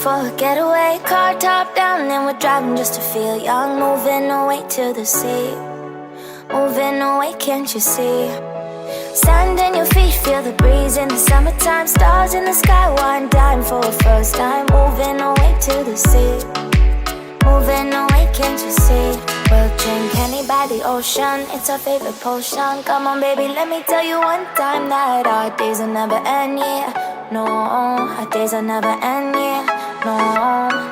for a getaway. Car top down and we're driving just to feel young. Moving away to the sea, moving away, can't you see? Sand in your feet, feel the breeze in the summertime. Stars in the sky, one dime for a first time. Moving away to the sea, moving away, can't you see? We'll drink honey by the ocean, it's our favorite potion. Come on baby, let me tell you one time that our days will never end, yeah. No, our days will never end, yeah. No.